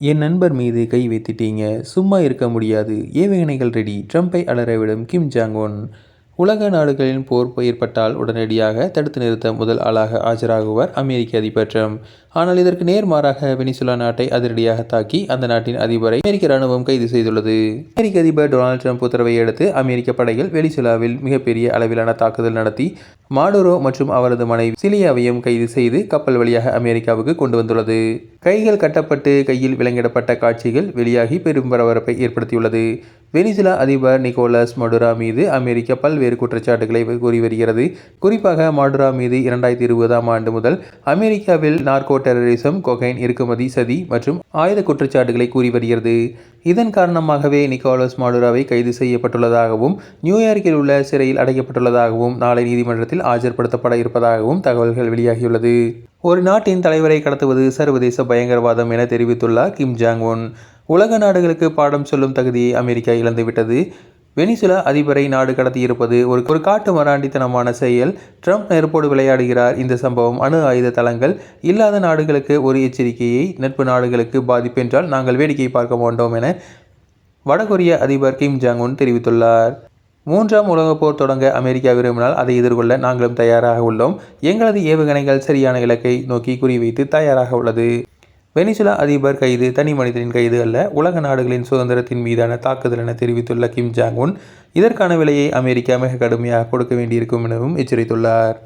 என் நண்பர் மீது கை வைத்துட்டீங்க, சும்மா இருக்க முடியாது, ஏவுகணைகள் ரெடி, ட்ரம்பை அலறவிடும் கிம் ஜாங் உன். உலக நாடுகளின் போர் ஏற்பட்டால் உடனடியாக தடுத்து நிறுத்த முதல் ஆளாக ஆஜராகுவார் அமெரிக்க அதிபர் ட்ரம்ப். ஆனால் இதற்கு நேர்மாறாக வெனிசுலா நாட்டை அதிரடியாக தாக்கி அந்த நாட்டின் அதிபரை அமெரிக்க ராணுவம் கைது செய்துள்ளது. அமெரிக்க அதிபர் டொனால்டு ட்ரம்ப் உத்தரவை அடுத்து அமெரிக்க படைகள் வெனிசுலாவில் மிகப்பெரிய அளவிலான தாக்குதல் நடத்தி மாடுரோ மற்றும் அவரது மனைவி சிலியாவையும் கைது செய்து கப்பல் வழியாக அமெரிக்காவுக்கு கொண்டு வந்துள்ளது. கைகள் கட்டப்பட்டு கையில் விலங்கிடப்பட்ட காட்சிகள் வெளியாகி பெரும் பரபரப்பை ஏற்படுத்தியுள்ளது. வெனிசுலா அதிபர் நிக்கோலஸ் மடுரா மீது அமெரிக்கா பல்வேறு குற்றச்சாட்டுகளை கூறி வருகிறது. குறிப்பாக மடுரா மீது 2020ஆம் ஆண்டு முதல் அமெரிக்காவில் நார்கோ டெரரிசம், கொகைன் இறக்குமதி, சதி மற்றும் ஆயுத குற்றச்சாட்டுகளை கூறி வருகிறது. இதன் காரணமாகவே நிக்கோலஸ் மடுராவை கைது செய்யப்பட்டுள்ளதாகவும் நியூயார்க்கில் உள்ள சிறையில் அடைக்கப்பட்டுள்ளதாகவும் நாளை நீதிமன்றத்தில் ஆஜர்படுத்தப்பட இருப்பதாகவும் தகவல்கள் வெளியாகியுள்ளது. ஒரு நாட்டின் தலைவரை கடத்துவது சர்வதேச பயங்கரவாதம் என தெரிவித்துள்ளார் கிம் ஜாங் உன். உலக நாடுகளுக்கு பாடம் சொல்லும் தகுதியை அமெரிக்கா இழந்துவிட்டது. வெனிசுலா அதிபரை நாடு கடத்தியிருப்பது ஒரு காட்டு மராண்டித்தனமான செயல். ட்ரம்ப் நெருப்போடு விளையாடுகிறார். இந்த சம்பவம் அணு ஆயுத தளங்கள் இல்லாத நாடுகளுக்கு ஒரு எச்சரிக்கையை, நட்பு நாடுகளுக்கு பாதிப்பென்றால் நாங்கள் வேடிக்கை பார்க்க மாட்டோம் என வடகொரிய அதிபர் கிம் ஜாங் உன் தெரிவித்துள்ளார். 3ஆம் உலகப் போர் தொடங்க அமெரிக்கா விரும்பினால் அதை எதிர்கொள்ள நாங்களும் தயாராக உள்ளோம். எங்களது ஏவுகணைகள் சரியான இலக்கை நோக்கி குறிவைத்து தயாராக உள்ளது. வெனிசுலா அதிபர் கைது தனி மனிதனின் கைது அல்ல, உலக நாடுகளின் சுதந்திரத்தின் மீதான தாக்குதல் என தெரிவித்துள்ள கிம் ஜாங் உன் இதற்கான விலையை அமெரிக்கா மிக கடுமையாக கொடுக்க வேண்டியிருக்கும் எனவும் எச்சரித்துள்ளார்.